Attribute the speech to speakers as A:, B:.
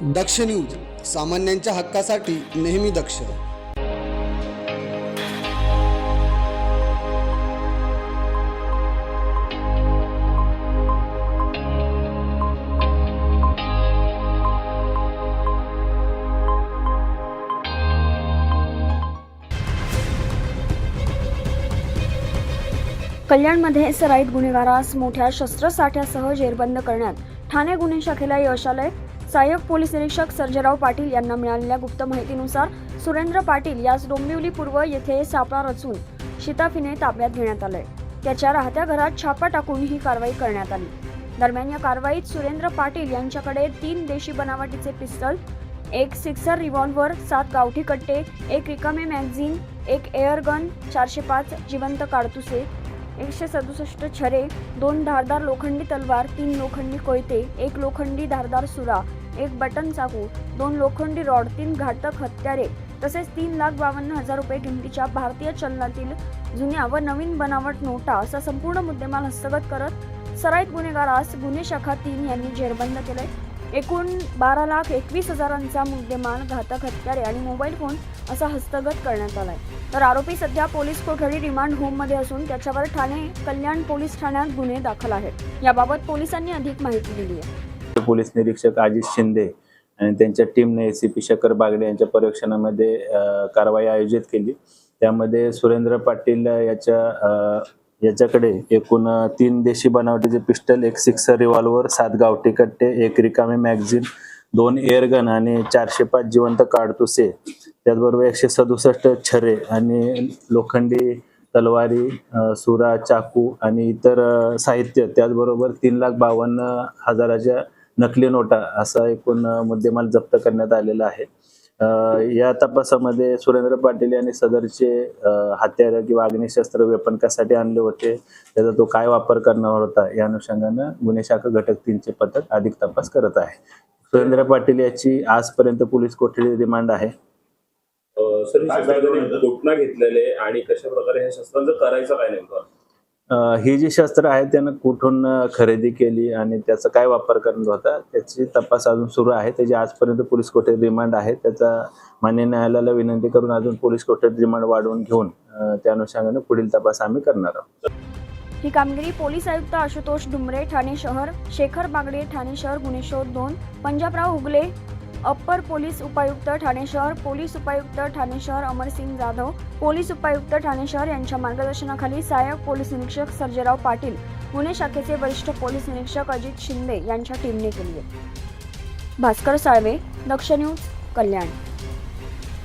A: दक्ष news, सामान्यांच्या हक्कासाठी नेहमी दक्ष.
B: कल्याणमध्ये सराईत गुन्हेगारास मोठ्या शस्त्रसाठ्यासह जेरबंद करण्यात ठाणे गुन्हे शाखेला यश आलंय. सहाय्यक पोलीस निरीक्षक सर्जेराव पाटील यांना मिळालेल्या गुप्त माहितीनुसार सुरेंद्र पाटील यास डोंबिवली पूर्व येथे सापळा रचून शिताफीने ताब्यात घेण्यात आलंय. त्याच्या राहत्या घरात छापा टाकून ही कारवाई करण्यात आली. दरम्यान या कारवाईत सुरेंद्र पाटील यांच्याकडे 3 देशी बनावटीचे पिस्टल, 1 सिक्सर रिव्हॉल्व्हर, 7 गावठी कट्टे, 1 रिकामे मॅगझिन, 1 एअर गन, 405 जिवंत काडतुसे, 167 छरे, 2 धारदार लोखंडी तलवार, 3 लोखंडी कोयते, 1 लोखंडी धारदार सुरा, 1 बटन चाकू, 2 लोखंडी रॉड, 3 घातक हत्यारे तसेच 3,52,000 रुपये किमतीच्या भारतीय चलनातील जुन्या व नवीन बनावट नोटा असा संपूर्ण मुद्देमाल हस्तगत करत सराईत गुन्हेगारास गुन्हे शाखा 3 यांनी जेरबंद केलंय. एकूण 12,21,000चा मुद्देमाल, घातक हत्यारे आणि मोबाईल फोन असा हस्तगत करण्यात आलाय. तर आरोपी सध्या पोलीस कोठडी रिमांड होममध्ये असून त्याच्यावर ठाणे कल्याण पोलीस ठाण्यात गुन्हे दाखल आहेत. याबाबत पोलिसांनी अधिक माहिती दिली आहे.
C: पोलीस निरीक्षक अजित शिंदे आणि त्यांच्या टीमने एसीपी शेखर बागडे यांच्या पर्यवेक्षणामध्ये कारवाई आयोजित केली. त्यामध्ये सुरेंद्र पाटील याच्याकडे एकूण 3 देशी बनावटीचे पिस्टल, 1 सिक्सर रिव्हॉल्व्हर, 7 गावठी कट्टे, 1 रिकामे मॅगझिन, 2 एअरगन आणि 405 जिवंत काडतुसे, त्याचबरोबर 167 छरे आणि लोखंडी तलवारी, सुरा, चाकू आणि इतर साहित्य, त्याचबरोबर 3,52,000च्या नकली नोटा असा एकूण मुद्देमाल जप्त करण्यात आलेला आहे. या तपासामध्ये सुरेंद्र पाटील यांनी सदरचे हत्यार किंवा अग्निशस्त्र वेपन कशासाठी आणले होते, त्याचा तो काय वापर करणार होता, या अनुषंगाने गुन्हे शाखा घटक 3चे पथक अधिक तपास करत आहे. सुरेंद्र पाटील याची आजपर्यंत पोलीस कोठडी रिमांड आहे.
D: घटना घेतलेले आणि कशा प्रकारे हे शस्त्रांचं करायचं काय नेमकं?
C: ही जी शस्त्र आहेत त्यानं कुठून खरेदी केली आणि त्याचा काय वापर करणार होता त्याची तपास अजून सुरू आहे. त्याची आजपर्यंत पोलीस कोठडी रिमांड आहे. त्याचा मान्य न्यायालयाला विनंती करून अजून पोलीस कोठडी रिमांड वाढवून घेऊन त्या अनुषंगाने पुढील तपास आम्ही करणार आहोत.
B: ही कामगिरी पोलीस आयुक्त आशुतोष डुमरे ठाणे शहर, शेखर बागडे ठाणे शहर गुन्हे शोध 2, पंजाबराव हुगले अप्पर पोलीस उपायुक्त ठाणे शहर, पोलीस उपायुक्त ठाणे शहर अमरसिंग जाधव, पोलीस उपायुक्त ठाणे शहर यांच्या मार्गदर्शनाखाली सहाय्यक पोलीस निरीक्षक सर्जेराव पाटील, गुन्हे शाखेचे वरिष्ठ पोलीस निरीक्षक अजित शिंदे यांच्या टीमने केली आहे. भास्कर साळवे, दक्ष न्यूज, कल्याण.